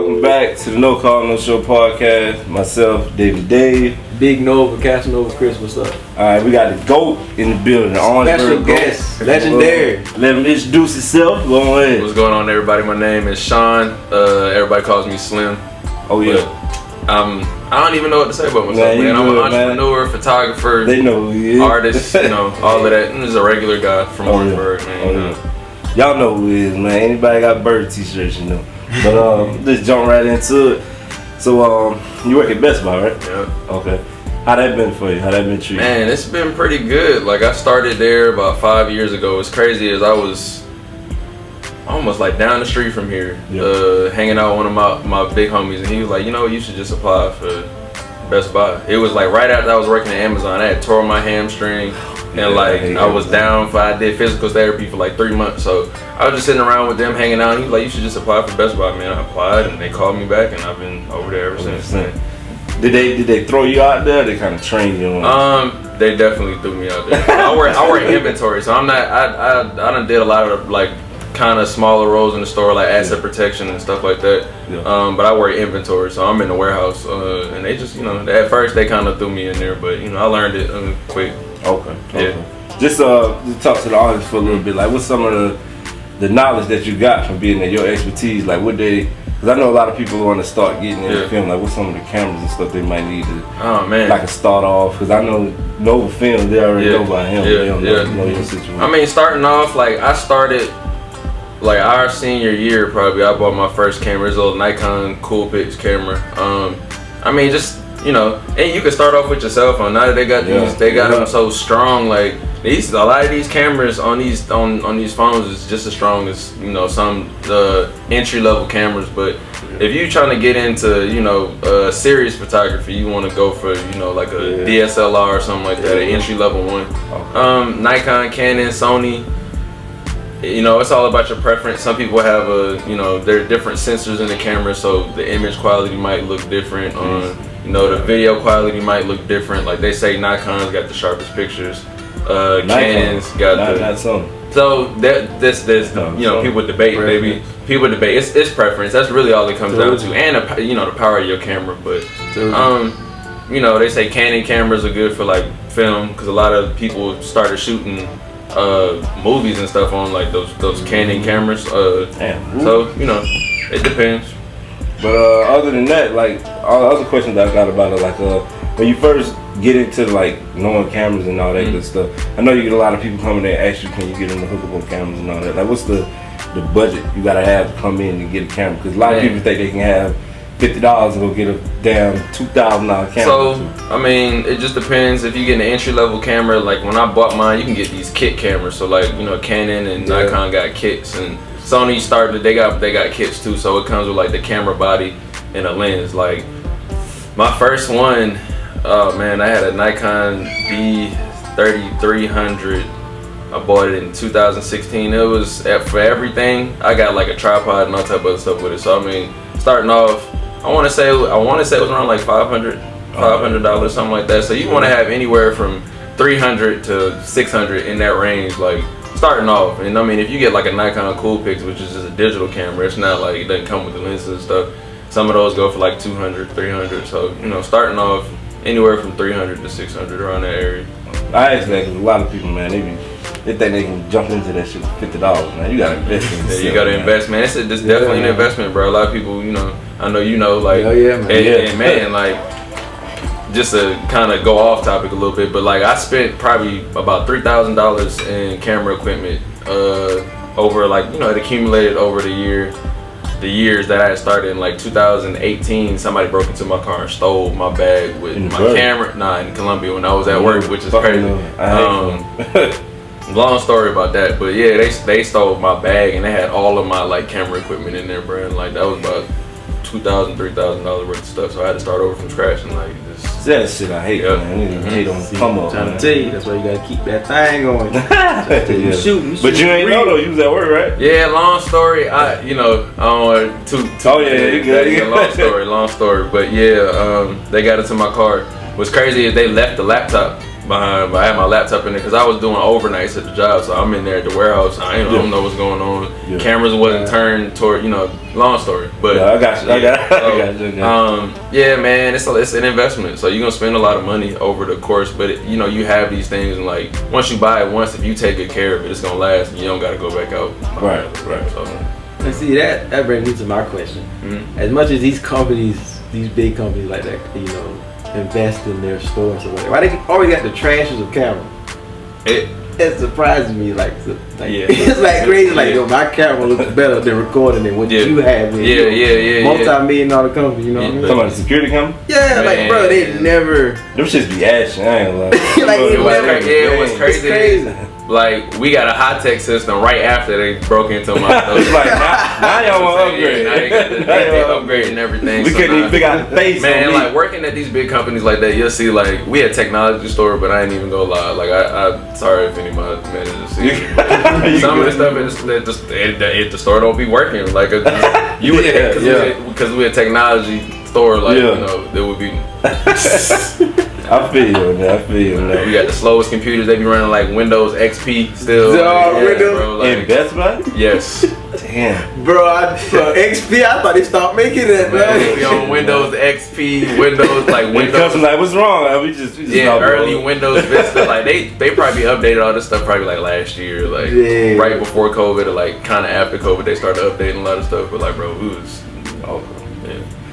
welcome back to the No Call No Show podcast. Myself, Dave. Big Nova, Casanova, Chris, what's up? Alright, we got the GOAT in the building. Special guest, legendary. Let him introduce himself. Go ahead. What's going on, everybody? My name is Sean. Everybody calls me Slim. Oh yeah. I don't even know what to say about myself, man. I'm an entrepreneur, photographer, they know who he is. Artist, all of that. I'm just a regular guy from Orangeburg, man. Y'all know who he is, man. Anybody got BURG t-shirts, you know. But let's jump right into it. So you work at Best Buy, right? Yeah. Okay. How that been for you? How that been treating you? Man, it's been pretty good. Like, I started there about 5 years ago. As crazy as I was almost like down the street from here, hanging out with one of my big homies, and he was like, you know, you should just apply for Best Buy. It was like right after I was working at Amazon. I had tore my hamstring, and I was down I did physical therapy for like 3 months. So I was just sitting around with them hanging out, and he was like, you should just apply for Best Buy, man. I applied, and they called me back, and I've been over there ever since. Did they throw you out there? They kind of trained you on? They definitely threw me out there. I work inventory, so I'm not. I done did a lot of like kind of smaller roles in the store, like asset protection and stuff like that. Yeah. But I work inventory, so I'm in the warehouse, and they just, at first they kind of threw me in there, but I learned it quick. Okay. Yeah. Just talk to the audience for a little bit. Like, what's some of the knowledge that you got from being there, your expertise? Like, what they? Because I know a lot of people want to start getting into film. Like, what's some of the cameras and stuff they might need to? Oh man. Like a start off, because I know Nova Film, they already know about him. They don't know your situation. I mean, starting off, like I started. Like our senior year, probably, I bought my first camera. It's a little Nikon Coolpix camera. I mean, just and you can start off with your cell phone. Now that they got these, they got them so strong. Like a lot of these cameras on these phones is just as strong as some entry level cameras. But if you're trying to get into serious photography, you want to go for like a DSLR or something like that, an entry level one. Nikon, Canon, Sony. It's all about your preference. Some people have there are different sensors in the camera, so the image quality might look different. The video quality might look different. Like they say, Nikon's got the sharpest pictures. Canon's got not Sony. So there's people debate, baby. People debate. It's preference. That's really all it comes down to, and the power of your camera. But they say Canon cameras are good for like film, because a lot of people started shooting movies and stuff on like those Canon cameras. So it depends. But other than that, like all the other questions I got about it, like when you first get into like knowing cameras and all that good stuff, I know you get a lot of people coming there and ask you, can you get them the hookable cameras and all that. Like, what's the budget you gotta have to come in and get a camera? Because a lot of people think they can have $50 and go get a damn $2,000 camera. So I mean, it just depends. If you get an entry level camera, like when I bought mine, you can get these kit cameras. So like Canon and Nikon got kits, and Sony started. They got kits too. So it comes with like the camera body and a lens. Like my first one, oh man, I had a Nikon D3300. I bought it in 2016. It was for everything. I got like a tripod and all type of other stuff with it. So I mean, starting off, I want to say it was around like $500, something like that. So you want to have anywhere from $300 to $600 in that range, like starting off. And I mean, if you get like a Nikon Coolpix, which is just a digital camera, it's not like it doesn't come with the lenses and stuff. Some of those go for like $200, $300. So starting off anywhere from $300 to $600 around that area. I ask that because a lot of people, man, they think they can jump into that shit for $50, man. You gotta invest in yourself, you gotta invest, man. It's definitely an investment, bro. A lot of people, I know like, and man, like, just to kind of go off topic a little bit, but like I spent probably about $3,000 in camera equipment over like it accumulated over the years that I had started in like 2018. Somebody broke into my car and stole my bag with my camera. In Columbia when I was at work, which is crazy. Long story about that, but yeah, they stole my bag and they had all of my like camera equipment in there, bro. And like that was about $2,000, $3,000 worth of stuff. So I had to start over from scratch and like this. That shit I hate, man. Hate on come up. Trying to tell you, that's why you gotta keep that thing going. You shooting. But you ain't know though. You was at work, right? Yeah. Long story. I don't want to. Oh yeah, you good. Long story. But yeah, they got into my car. What's crazy is they left the laptop behind, but I had my laptop in there because I was doing overnights at the job, so I'm in there at the warehouse. I don't know what's going on. Yeah. Cameras wasn't turned toward, long story. But I got you. I got you. Yeah, man, it's an investment. So you're gonna spend a lot of money over the course, but you have these things, and like once you buy it once, if you take good care of it, it's gonna last, and you don't gotta go back out. Right. So, and see that brings me to my question. Mm-hmm. As much as these big companies like that, invest in their stores or whatever, why they always got the trashes of camera? It surprises me, it's like crazy. Like, yo, my camera looks better than recording than what you have. Multi-million-dollar company, you know what I mean? Talking about the security camera? Yeah, like, bro, they never. Them shits be action. I ain't gonna lie. It was crazy. It's crazy. Like, we got a high tech system right after they broke into my stuff. It's like, now y'all want to upgrade. Now they got the upgrade and everything. We couldn't even figure out the face. Man, like, working at these big companies like that, you'll see, like, we had a technology store, but I ain't even gonna lie. Like, I'm sorry if any of my managers see it. Some of the stuff, the store don't be working. Like, you would think, because we a technology store, like, there would be. I feel you on that. We got the slowest computers. They be running like Windows XP still. Bro, like, in Best Buy? Yes. Damn. Bro, XP, I thought they stopped making that, bro. They be on Windows XP, Windows. Custom, like, what's wrong? We just early Windows Vista. Like, they probably updated all this stuff probably like last year, like right before COVID or like kind of after COVID. They started updating a lot of stuff. But like, bro, it was.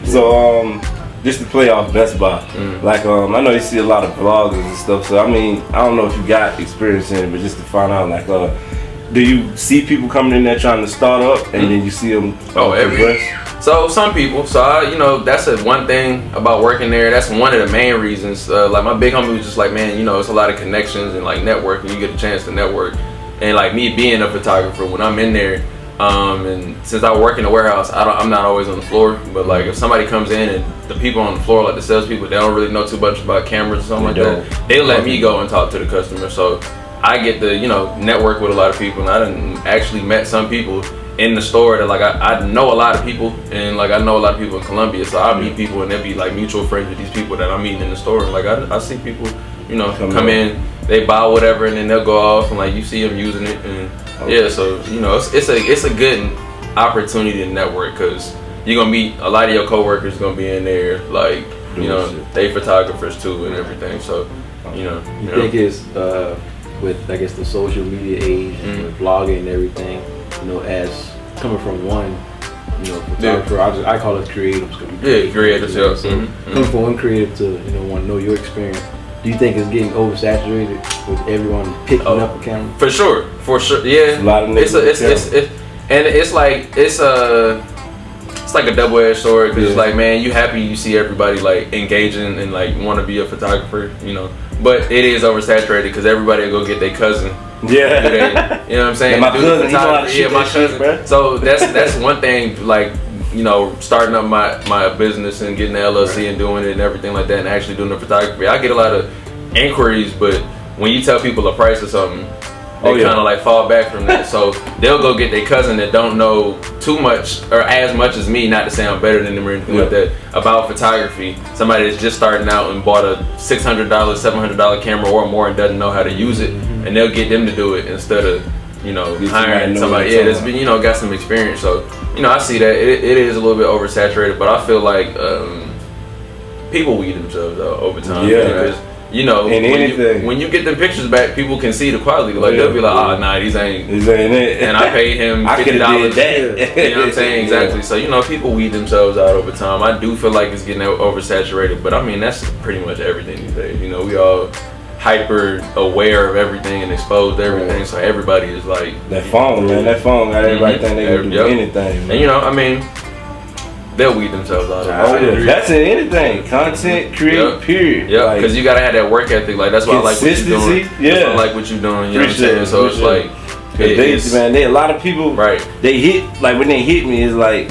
So, just to play off Best Buy, like I know you see a lot of vloggers and stuff. So I mean, I don't know if you got experience in it, but just to find out, like, do you see people coming in there trying to start up, and then you see them progress? So some people. So that's one thing about working there. That's one of the main reasons. Like my big homie was just like, man, it's a lot of connections and like networking. You get a chance to network, and like me being a photographer, when I'm in there. And since I work in the warehouse, I'm not always on the floor. But like, if somebody comes in and the people on the floor, like the salespeople, they don't really know too much about cameras or something like that. They let me go and talk to the customer, so I get to network with a lot of people. And I done actually met some people in the store that like I know a lot of people, and like I know a lot of people in Columbia. So I meet people and they'll be like mutual friends with these people that I'm meeting in the store. And like I see people, come in, they buy whatever, and then they'll go off, and like you see them using it and. Yeah, so it's a good opportunity to network, because you're gonna meet a lot of your coworkers gonna be in there, like they photographers too and everything. So you think it's with I guess the social media age, with blogging and everything, as coming from one photographer, I call it creatives. Creatives. Coming from one creative to want to know your experience. Do you think it's getting oversaturated with everyone picking up a camera? For sure, yeah. A lot of it's like a double-edged sword, because it's like, man, you happy you see everybody like engaging and like want to be a photographer, but it is oversaturated because everybody will go get their cousin. Yeah. You know what I'm saying? And my cousin, my cousin. Shit, so that's one thing, like, starting up my business and getting the LLC and doing it and everything like that, and actually doing the photography. I get a lot of inquiries, but when you tell people a price or something, they kind of like fall back from that. So they'll go get their cousin that don't know too much or as much as me, not to say I'm better than them or anything like that, about photography. Somebody that's just starting out and bought a $600, $700 camera or more and doesn't know how to use it, and they'll get them to do it instead of hiring somebody that's been got some experience. So I see that it is a little bit oversaturated, but I feel like people weed themselves out over time. Because when you get them pictures back, people can see the quality. Like they'll be like, oh nah, these ain't it. And I paid him $50. You know what I'm saying? Exactly. So people weed themselves out over time. I do feel like it's getting oversaturated, but I mean that's pretty much everything these days. We all hyper aware of everything and exposed to everything, so everybody is like that phone, man. That phone got everybody think they can do anything, man. And they'll weed themselves out. That's in anything. Content create, period. Yeah, because you gotta have that work ethic. Like that's why I like what you're doing. That's why I like what you're doing. You know what I'm saying? So it's like, man, a lot of people, right? They hit, like when they hit me, it's like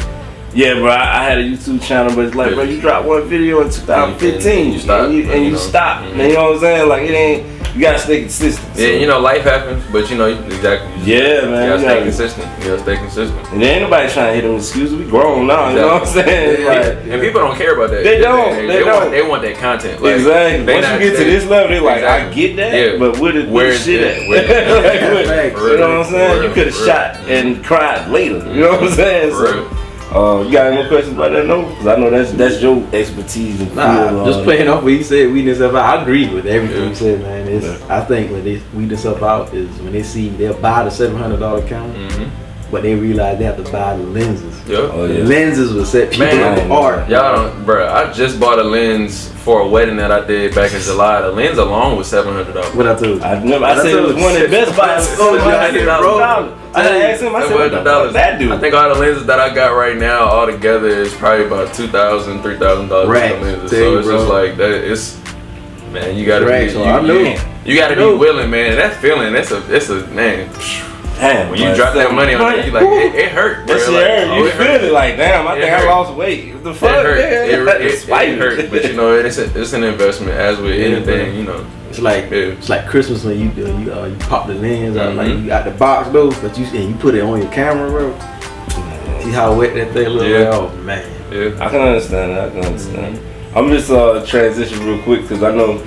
Yeah, bro, I had a YouTube channel, but it's like, bro, you dropped one video in 2015, and you stop, you stop. You know what I'm saying? Like, it ain't. You gotta stay consistent. So. Yeah, you know, life happens, but you know, exactly. Yeah, man. You gotta stay consistent. You gotta stay consistent. And there ain't nobody trying to hit them excuses. We grown now, you know what I'm saying? Yeah, like, and people don't care about that. They don't. They want that content. Like, exactly. Once you get to this level, they're like, I get that, but where the shit at? You know what I'm saying? You could have shot and cried later. You know what I'm saying? So. You got any more questions about that? No, because I know that's your expertise. And just playing off what you said, weeding yourself out. I agree with everything you said, man. I think when they weed themselves out is when they see they'll buy the $700 camera, but they realize they have to buy the lenses. Yep. The lenses will set people apart. Y'all don't, bro. I just bought a lens for a wedding that I did back in July. The lens alone was $700. What I told you? I said it was one at Best Buy. I asked him. I said, $700. That dude. I think all the lenses that I got right now, all together, is probably about $2,000, $3,000 lenses. So it's just like that. It's man, you gotta be. You gotta be willing, man. That feeling, it's a man. Damn, when you drop that money on it, you like it hurt. That shit hurt. You feel it like damn. I think I lost weight. What the fuck? It hurt, but you know it's an investment. As with anything, you know. It's like Christmas when you pop the lens out, like you got the box though, but you put it on your camera, bro. See how wet that thing looks? Oh man. Yeah, I can understand that. I'm just transition real quick because I know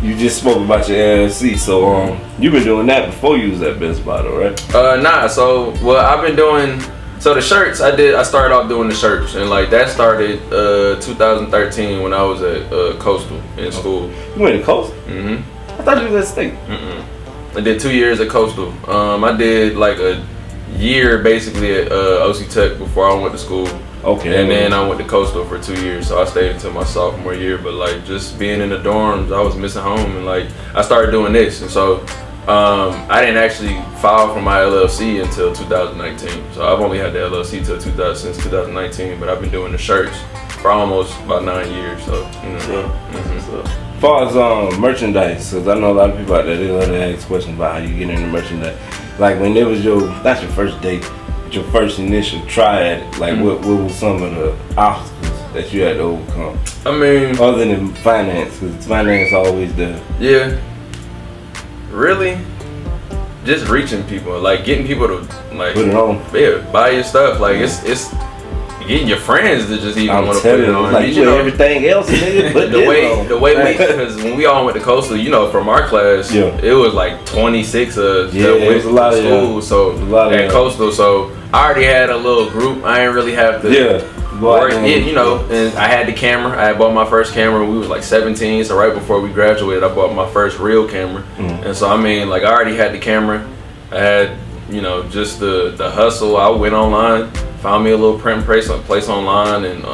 you just spoke about your LLC, so you've been doing that before you was at Best Buy, though, right? Nah. So I've been doing. So the shirts I started off doing the shirts, and like that started 2013 when I was at Coastal in school. You went to Coastal? Mm-hmm. I thought you was at State. I did 2 years at Coastal. I did like a year basically at OC Tech before I went to school. Okay. And then I went to Coastal for 2 years, so I stayed until my sophomore year. But like just being in the dorms, I was missing home, and like I started doing this, and so I didn't actually file for my LLC until 2019. So I've only had the LLC since 2019, but I've been doing the shirts for almost about 9 years. So you know. As far as merchandise, because I know a lot of people out there, they love to ask questions about how you get into merchandise. Like when it was not your first date, but your first initial try at it, like what was some of the obstacles that you had to overcome? I mean, other than finance, because finance always there. Yeah. Really? Just reaching people, like getting people to like put it on. Yeah, buy your stuff. Like it's getting your friends to just even want to put it on. Like you know everything else, nigga, but the way we, because when we all went to Coastal, you know, from our class, it was like 26 that went to school. So at Coastal, so I already had a little group. I didn't really have to. You know, and I had the camera. I had bought my first camera when we was like 17. So right before we graduated, I bought my first real camera. And so I mean, like I already had the camera. I had, you know, just the hustle. I went online, found me a little print place online, and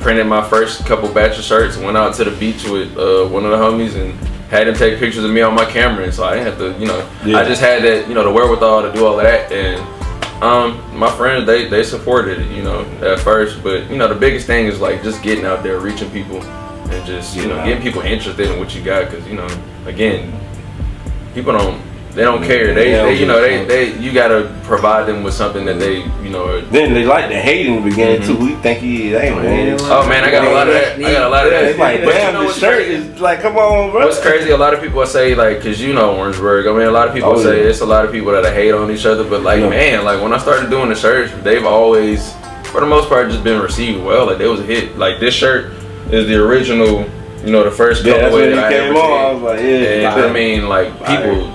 printed my first couple batch of shirts. Went out to the beach with one of the homies and had him take pictures of me on my camera. And so I didn't have to, you know, I just had that, you know, the wherewithal to do all of that. And my friends, they supported it, you know, at first, but you know, the biggest thing is like just getting out there, reaching people, and just you know, getting people interested in what you got, because you know, again, people don't care. They you know, you gotta provide them with something that they, you know. Then they like to hate in the beginning too. We think he ain't man. Oh man, I got a lot of that. It's like damn, the shirt is like, come on, bro. What's crazy? A lot of people say like, cause you know Orangeburg. I mean, a lot of people say it's a lot of people that hate on each other, but like man, like when I started doing the shirts, they've always, for the most part, just been received well. Like they was a hit. Like this shirt is the original, you know, the first colorway that I ever did. I was like, and I mean, like people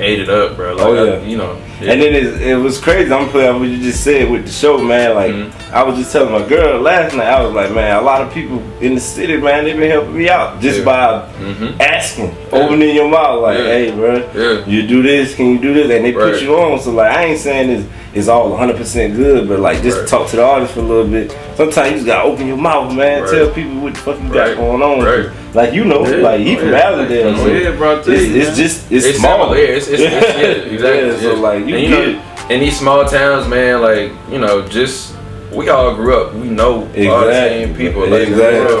ate it up, bro. Like, you know. Yeah. And then it was crazy. I'm playing what you just said with the show, man. Like I was just telling my girl last night. I was like, man, a lot of people in the city, man, they've been helping me out just by asking, opening your mouth, like, hey, bro, you do this, can you do this? And they put you on. So like, I ain't saying it's all 100% good, but like just talk to the artist for a little bit. Sometimes you just gotta open your mouth, man. Tell people what the fuck you got going on. Like you know, like he from Allendale, so it's small. Exactly. So like you get it. In these small towns, man, like you know, just we all grew up. We know all the same people. Like,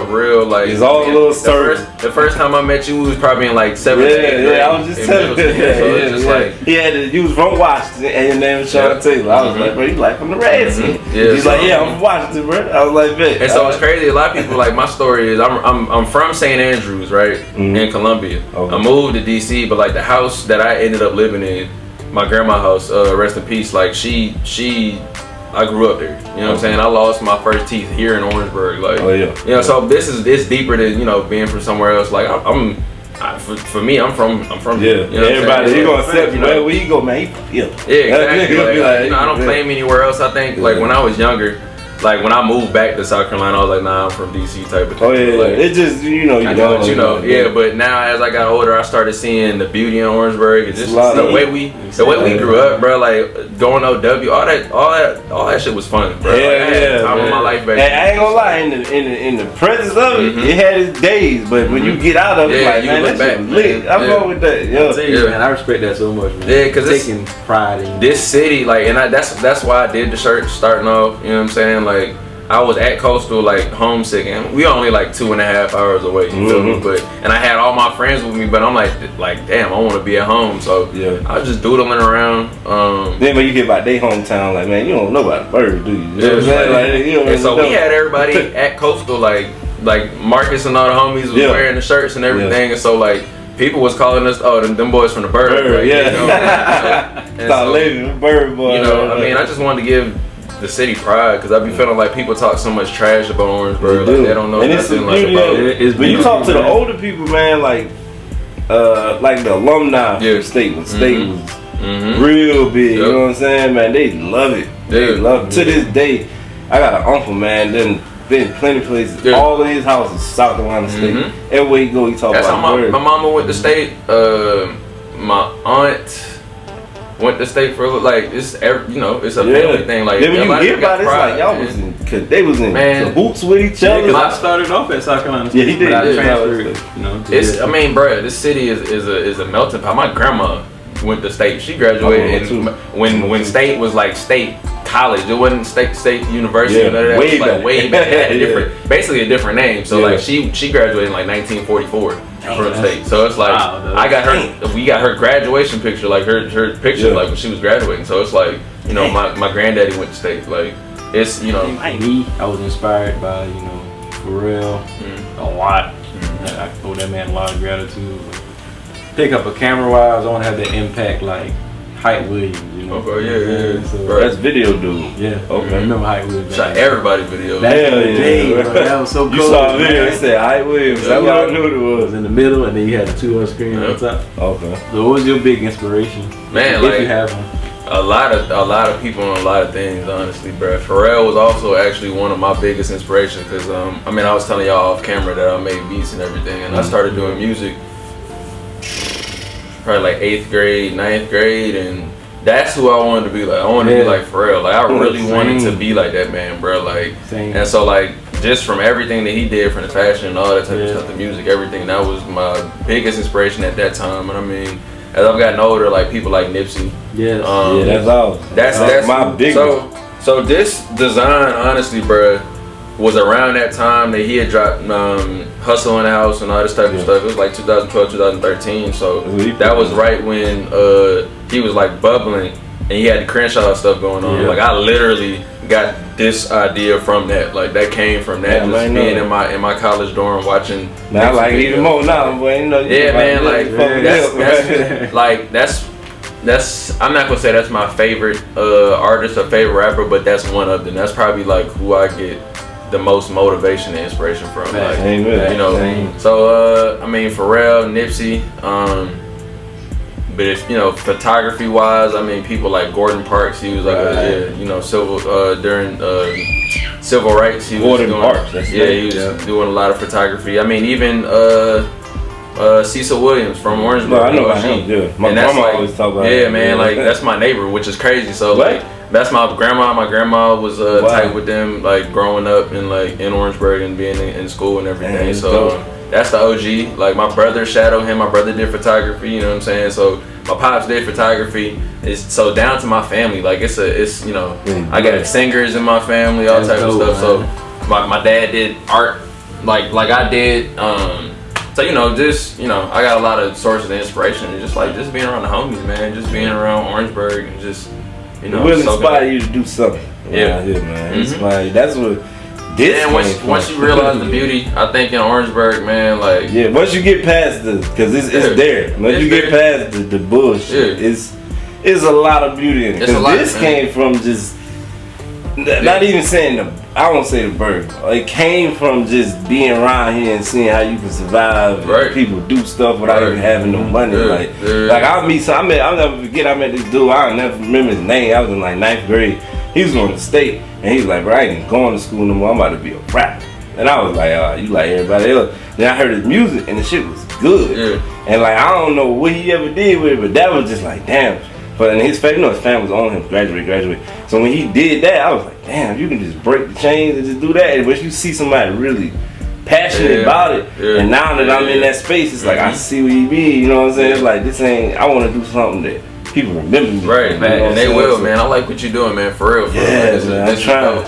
real. Like, it's all a little circle. The first time I met you, we was probably in like 7th grade. Yeah, I was just telling you. So it's just like you was from Washington, and your name was Sean Taylor. I was like, bro, you like from the Reds? He's like, yeah, I'm from Washington, bro. I was like, bet. And so it's crazy. A lot of people like my story is I'm from St. Andrews, right, in Columbia. I moved to DC, but like the house that I ended up living in, my grandma's house, rest in peace. Like I grew up there. You know what I'm saying? I lost my first teeth here in Orangeburg. Like, you know, so it's deeper than, you know, being from somewhere else. Like for me, I'm from here. You know everybody, you gonna accept you. Where you go, man? Yeah, exactly. Like, you know, I don't claim anywhere else. I think like when I was younger. Like when I moved back to South Carolina, I was like, nah, I'm from DC type of thing. Oh yeah, like, it just you know. Yeah. But now as I got older, I started seeing the beauty in Orangeburg. It's just the way we grew up, bro. Like going OW, all that shit was fun, bro. Like, I had time of my life back. Hey, I ain't gonna lie, in the presence of it, it had its days, but when you get out of it, like man, that shit lit. I'm going with that. Man, I respect that so much, man. Yeah, because taking pride in this city, like, and that's why I did the shirt starting off. You know what I'm saying? Like I was at Coastal, like homesick, and we only like 2.5 hours away. You feel me? But and I had all my friends with me, but I'm like damn, I want to be at home. So I was just doodling around. Then when you get by their hometown, like man, you don't know about BURG, do you? You know what I'm saying? Like, you know, and so we had everybody at Coastal, like Marcus and all the homies was wearing the shirts and everything, and so like. People was calling us, them boys from the BURG. Right? Yeah. You know? BURG boy. You know, I mean, I just wanted to give the city pride because I be feeling like people talk so much trash about Orangeburg, like they don't know nothing like about it. When you talk to the older people, man, like the alumni from State was real big. You know what I'm saying, man? They love it. They love it. To this day, I got an uncle, man. Then been plenty of places. All of his houses, South Carolina State. Everywhere you go, he talk about BURG. My mama went to State. My aunt went to State for like it's it's a family thing. Like then when you hear about it, it's like y'all was in they was in cahoots with each other. Because I started off at South Carolina State. Yeah, he did. I transferred. You know, I mean, bro, this city is a melting pot. My grandma went to State. She graduated when State was like State College. It wasn't State University. None of that. It was like way back. It had basically a different name. So like she graduated in like 1944 from State. So it's like we got her graduation picture, like her picture like when she was graduating. So it's like, you know, my granddaddy went to State. Like it's, you know, I was inspired by, you know, Pharrell a lot. I owe that man a lot of gratitude. Pick up a camera wise, I want to have that impact like Hype Williams, you know. Okay, So that's video dude. Yeah. Okay. I remember Hype Williams. Shot everybody video. That was so cool. You saw a video, it said Hype Williams. That's what I knew it was. In the middle, and then you had the 2 on screen on top. Okay. So what was your big inspiration? Man, if like you have one. a lot of people on a lot of things, honestly, bro. Pharrell was also actually one of my biggest inspirations because I mean, I was telling y'all off camera that I made beats and everything, and I started doing music probably like 8th grade, 9th grade, and that's who I wanted to be like. I wanted to be like Pharrell. Like I really wanted to be like that man, bro. Like, and so like just from everything that he did, from the fashion and all that type of stuff, the music, everything, that was my biggest inspiration at that time. And I mean, as I've gotten older, like people like Nipsey. That's all. That's my big. So this design, honestly, bro, was around that time that he had dropped Hustle in the House and all this type of stuff. It was like 2012, 2013. So that was right when he was like bubbling and he had the Crenshaw stuff going on. Like I literally got this idea from that. Like that came from that. Just being in my college dorm watching. Now I like it even more now, but you know. Yeah, man. Like that's I'm not gonna say that's my favorite artist or favorite rapper, but that's one of them. That's probably like who I get the most motivation and inspiration from. Like, you know, so I mean Pharrell, Nipsey, but if you know, photography wise, I mean people like Gordon Parks. He was like during civil rights. He was doing, he was doing a lot of photography. I mean even Cecil Williams from Orangeburg. No, I know about him. Yeah, my grandma always talk about him. Yeah, man, like that's my neighbor, which is crazy. So like that's my grandma. My grandma was tight with them, like growing up in Orangeburg and being in school and everything. Man, so that's the OG. Like my brother shadowed him. My brother did photography. You know what I'm saying? So my pops did photography. It's so down to my family. Like it's you know, I got singers in my family, all type of stuff. Man. So my dad did art, like I did. So you know, just I got a lot of sources of inspiration, and just being around the homies, man. Just being around Orangeburg and just it will inspire you to do something. Yeah, here, man. Inspire you. That's what. And once you realize the beauty, I think in Orangeburg, man, like once you get past because it's there. Once you get past the bullshit, it's a lot of beauty in it. Because this came from just not even saying I won't say the BURG. It came from just being around here and seeing how you can survive. And people do stuff without even having no money. Like I'll never forget. I met this dude. I'll never remember his name. I was in like 9th grade. He was going to state, and he was like, bro, I ain't going to school no more. I'm about to be a rapper. And I was like, you like everybody else. Then I heard his music, and the shit was good. And like, I don't know what he ever did with it, but that was just like, damn. But in his family, his family was on him, graduate. So when he did that, I was like, damn, you can just break the chains and just do that. But you see somebody really passionate about it, and now that I'm in that space, it's like, I see what he be, you know what I'm saying? It's like, I want to do something that people remember me. Right, man, and they will, man. I like what you're doing, man, for real. Yeah, man, I'm trying.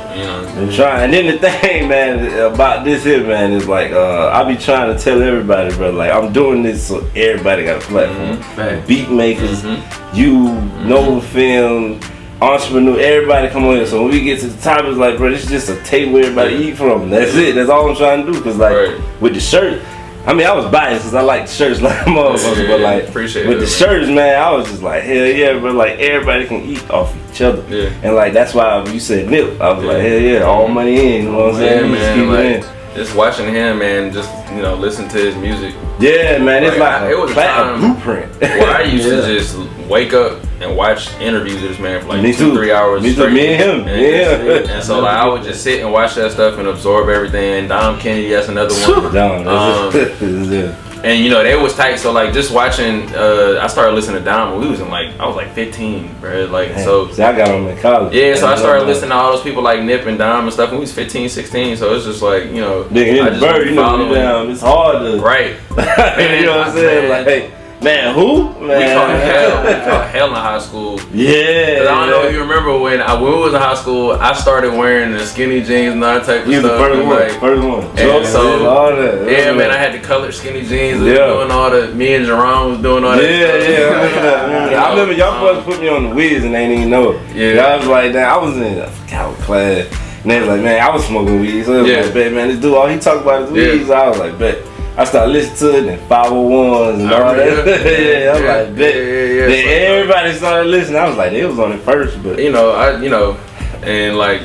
I'm trying. And then the thing, man, about this here, man, is like, I be trying to tell everybody, bro, like, I'm doing this so everybody got a platform. Beat makers, Nova Film, entrepreneur, everybody come on here. So when we get to the top, it's like, bro, this is just a table everybody eat from. That's it. That's all I'm trying to do. Because, like, with the shirt, I mean, I was biased because I like the shirts like a motherfucker, but like with the shirts, man, I was just like, hell yeah, bro, like everybody can eat off each other, and like that's why when you said Nip, I was like, hell yeah, all money in, you know what I'm saying? Man, just watching him, man, just listen to his music. Yeah, man, it's like it was a blueprint. Where I used to just wake up and watch interviews of this man for like 2-3 hours Me straight. Me and him, and so like I would just sit and watch that stuff and absorb everything. Dom Kennedy, that's another one. And they was tight. So like just watching, I started listening to Dom when I was like 15, bro. Like so. See, I got him in college. Yeah, so I started listening to all those people like Nip and Dom and stuff when we was 15, 16. So it's just like I just BURG, it's hard to you know what I'm saying? Like, hey. Man, who? Man. We caught hell in high school. Yeah. Cause I don't know if you remember when we was in high school, I started wearing the skinny jeans and that type of stuff. The first one. And so, all that. Man, I had the colored skinny jeans. Doing all me and Jerome was doing all that stuff. I remember y'all boys put me on the whiz and they didn't even know it. Yeah. I was like, I was in a class. And they was like, man, I was smoking weed. So it was like, bet, man, this dude, all he talked about is weed. So I was like, bet. I started listening to it and 501s and all that. I was like, bet. Then everybody started listening. I was like, they was on it first, but and like,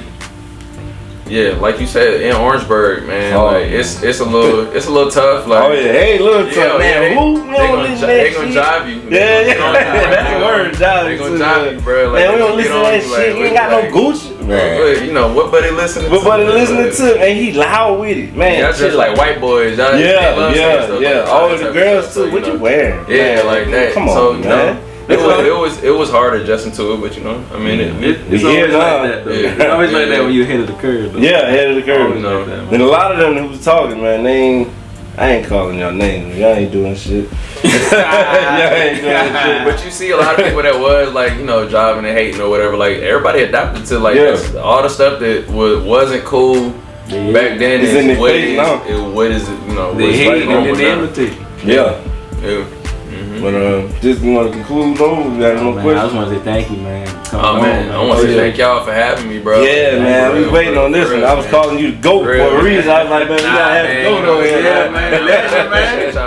like you said, in Orangeburg, man, like it's a little tough. Like, hey, little tough, man. They gonna jive you. That's the word, jive. They gonna jive you, bro. Like, man, we don't listen to that shit. We ain't got no Gucci. Man. What buddy listening to? What buddy listening to? And he loud with it, man. That's just like white boys. All the girls too. What you wearing? Yeah, like that. Come on, man. It was hard adjusting to it, but I mean, it's always like that though. It's always like that when you're ahead of the curve though. Yeah, ahead of the curve. And a lot of them who was talking, man, I ain't calling y'all names. Y'all ain't doing shit. But you see a lot of people that was like, driving and hating or whatever. Like everybody adapted to like all the stuff that wasn't cool back then. It's in the face now. What is it? They hate and then they imitate. Yeah. But just want to conclude though. We got no questions. I just want to say thank you, man. I want to say thank y'all for having me, bro. Yeah, man. We waiting on this one. I was calling you the GOAT for a reason. I was like, man, we gotta have the GOAT over here. Yeah,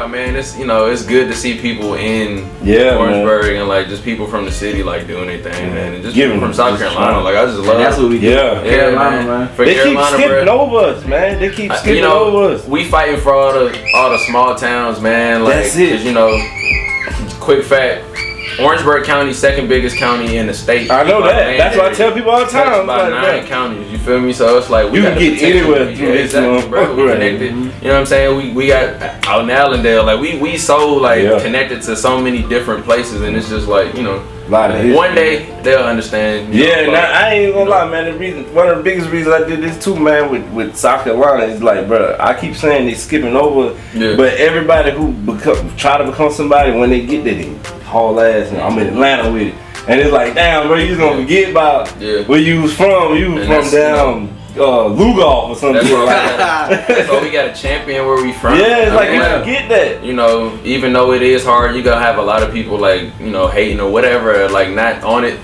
man. It's it's good to see people in Orangeburg and like just people from the city like doing their thing, man, and just people from South Carolina. Like I just love. That's what we do. Carolina, man. They keep skipping over us, man. They keep skipping over us. We fighting for all the small towns, man. Like, that's it. Quick fact, Orangeburg County, second biggest county in the state. I know that. That's what I tell people all the time. It's about 9 counties. You feel me? So it's like you can get anywhere through this, bro. We connected. You know what I'm saying? We got out in Allendale. Like we so like connected to so many different places, and it's just like A lot of history. One day they'll understand. Yeah, I ain't gonna lie, man. One of the biggest reasons I did this too, man, with South Carolina is like, bro, I keep saying they skipping over, but everybody who try to become somebody, when they get there, they haul ass. And I'm in Atlanta with it, and it's like, damn, bro, you just gonna forget about where you was from. You was from down. Lugolf or something like that. So we got a champion where we from. Yeah, it's like you forget that. You know, even though it is hard, you gonna have a lot of people like, you know, hating or whatever, like not on it.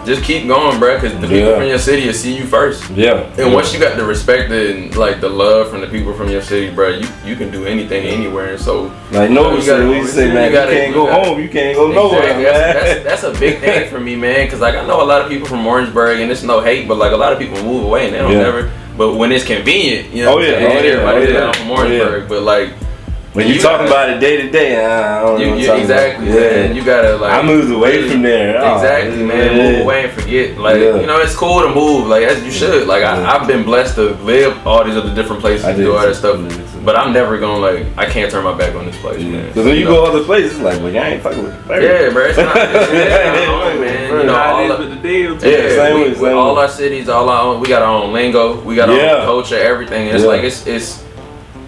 Just keep going, bro, because the people from your city will see you first. Yeah. And once you got the respect and like the love from the people from your city, bro, you can do anything anywhere. And so, like we say, man, you can't go home, you can't go nowhere, man. That's a big thing for me, man, because like I know a lot of people from Orangeburg, and it's no hate, but like a lot of people move away and they don't never. But when it's convenient, you know, everybody down from Orangeburg, but like. When you talking about it day to day, I don't know. Exactly, man. You gotta like. I moved away from there. Exactly, man. Move away and forget. Like you know, it's cool to move. Like as you should. Like I've been blessed to live all these other different places and do all that stuff. But I'm never gonna like. I can't turn my back on this place, man. Because when you go other places, it's like, well, y'all ain't fucking with it. Yeah, bro. It's not. Man. You know, all of the deal. With all our cities, all our own. We got our own lingo. We got our own culture. Everything. It's like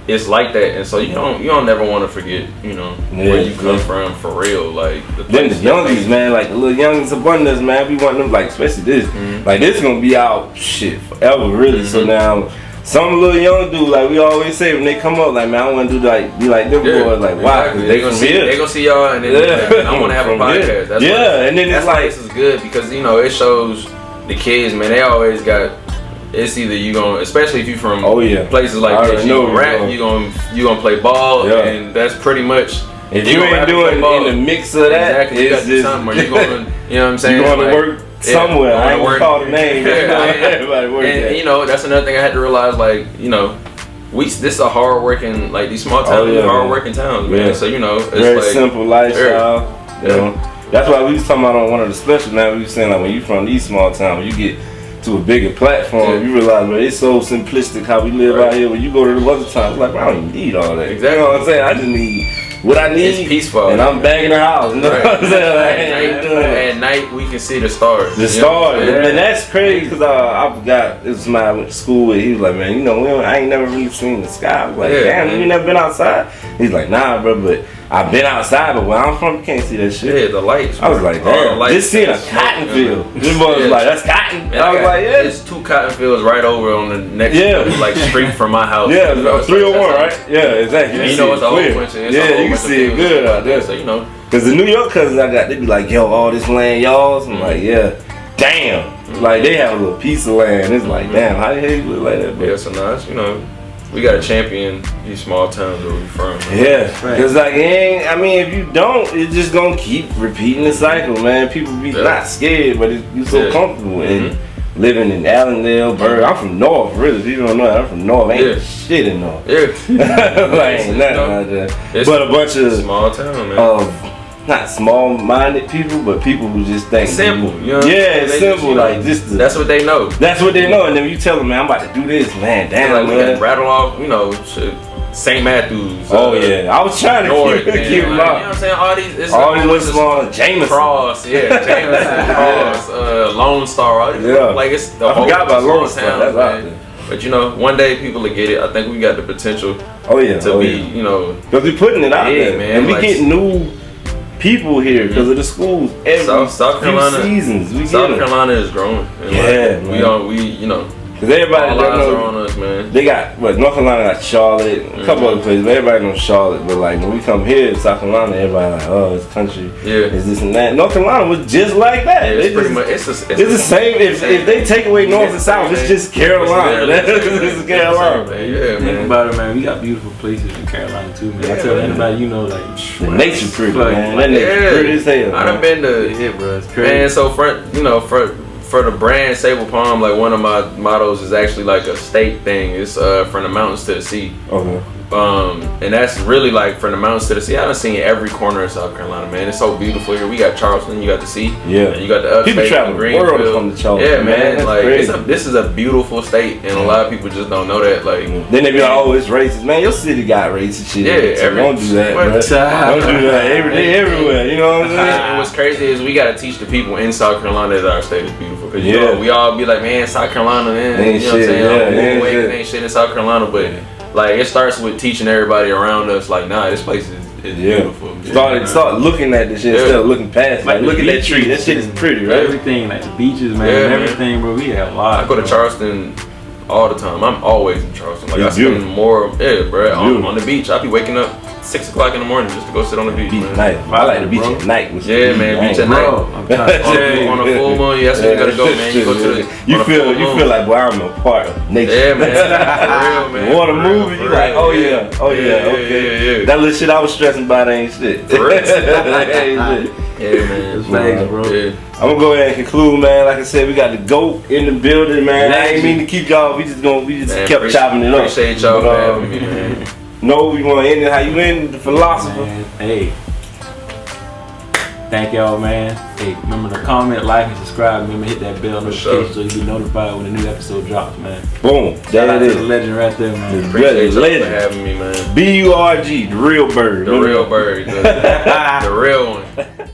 it's like that, and so you don't never want to forget, you know, where you come from for real. Like then the youngies, man, like the little youngies abundance, man. We want them like, especially this, like this gonna be out shit forever, really. So now some little young dude, like we always say when they come up, like man, I want to do like be like them boys, like wow, they gonna see y'all, and then I want to have a podcast. That's and then it's like this is good because you know it shows the kids, man. They always got. It's either you gonna, especially if you from places like this, you gonna rap, you gonna play ball, and that's pretty much. If you ain't doing in the mix of that, you got to do something. Or you going, you know what I'm saying? You going to work somewhere. I ain't gonna call the name. Everybody work. And you know that's another thing I had to realize. Like you know, this is a hard working, like these small towns, hard working towns, man. So you know, it's very like, simple lifestyle. You know, that's why we was talking about on one of the specials. Now we was saying like when you from these small towns, when you get to a bigger platform, you realize, man, it's so simplistic how we live out here. When you go to the other towns, like, I don't even need all that. Exactly. You know what I'm saying? I just need what I need. It's peaceful. And I'm back in the house. You know what I'm saying? At night, we can see the stars. The stars. Man, that's crazy because I forgot. It was somebody I went to school with. He was like, man, you know, I ain't never really seen the sky. I was like, damn, you never been outside? He's like, nah, bro, but I've been outside, but where I'm from, you can't see that shit. Yeah, the lights. I was like, damn, just seeing a cotton field. This boy was like, that's cotton. And I was like, yeah. There's 2 cotton fields right over on the next like street from my house. Yeah, 301, right? Yeah, exactly. You know, it's a whole bunch of you can see it good out there. So, you know. Because the New York cousins I got, they be like, yo, all this land y'all's. I'm like, yeah, damn. Like, they have a little piece of land. It's like, damn, how the hell you look like that, bro? Yeah, so nice, you know. We got to champion these small towns where we from. Yeah, because like, I mean, if you don't, it's just gonna keep repeating the cycle, man. People be not scared, but you so comfortable in living in Allendale, BURG. I'm from North, really. If you don't know that, I'm from North. Ain't shit in North. Yeah, like ain't nothing like that. But a bunch of small town, man. Not small-minded people, but people who just think simple. You know it's simple. Like just that's what they know. That's what they know, and then you tell them, man, I'm about to do this, man. Damn, like we can rattle off, you know, St. Matthews. Oh yeah, I was trying to keep them out. You know what I'm saying? All these little small Jameson Cross, Jameson Cross, Lone Star. Like it's the whole forgot about Lone Star. That's out there. But you know, one day people will get it. I think we got the potential. To be, you know, because we're putting it out there, man, and we get new people here because of the schools. Every South Carolina seasons, South Carolina is growing. And we you know. Because everybody all eyes are on us, man. They got North Carolina got Charlotte, a couple other places, but everybody knows Charlotte. But like when we come here in South Carolina, everybody like, oh, it's country, it's this and that. North Carolina was just like that. Yeah, it's pretty much it's the same. If they take away North and South, it's just Carolina. It's Carolina. Yeah, man. Think about it, man. We got beautiful places in Carolina too, man. I tell anybody, you know, like the nature pretty, man. That nature pretty as hell. I done been to bro. It's crazy. Man, so for the brand Sable Palm, like one of my mottos is actually like a state thing. It's from the mountains to the sea. Okay. And that's really like from the mountains to the sea. I done seen every corner of South Carolina, man. It's so beautiful here. We got Charleston, you got the sea, and you got the upstate, people travel the world to come to Charleston. Yeah, man. Like crazy. this is a beautiful state, and a lot of people just don't know that. Like then they be like, oh, it's racist, man. Your city got racist shit. Yeah, don't do that, bro. Don't do that everywhere. You know what I'm saying? And what's crazy is we gotta teach the people in South Carolina that our state is beautiful. Cause you know, we all be like, man, South Carolina, man. Ain't you know shit, what I'm saying? yeah, Ain't shit in South Carolina, but like it starts with teaching everybody around us. Like, nah, this place is beautiful. Start looking at the shit instead of looking past. Like, look at that tree. That shit is pretty, right? Everything, like the beaches, man, everything, bro. We have a lot. I go to Charleston all the time. I'm always in Charleston. Like It's I spend more, bro, on the beach. I be waking up 6 o'clock in the morning just to go sit on the beach. Man. Night. I like the beach at night. Man, beach at night. On a full moon, that's where you gotta go, man. You go to the. You feel like, boy, I'm a part of nature. Yeah, man. For real, man. Water moving, you like, okay. That little shit I was stressing about ain't shit. For real. Yeah, man. It's facts, bro. Yeah. I'm gonna go ahead and conclude, man. Like I said, we got the GOAT in the building, man. I ain't mean to keep y'all. We just kept chopping it up. Appreciate y'all for having me, man. No, we want to end it how you end, the philosopher. Man, hey, thank y'all, man. Hey, remember to comment, like, and subscribe. Remember hit that bell notification so you be notified when a new episode drops, man. Boom, Shout out that to the is. legend right there, man. Appreciate y'all for having me, man. BURG, the real bird. The real bird. The real one.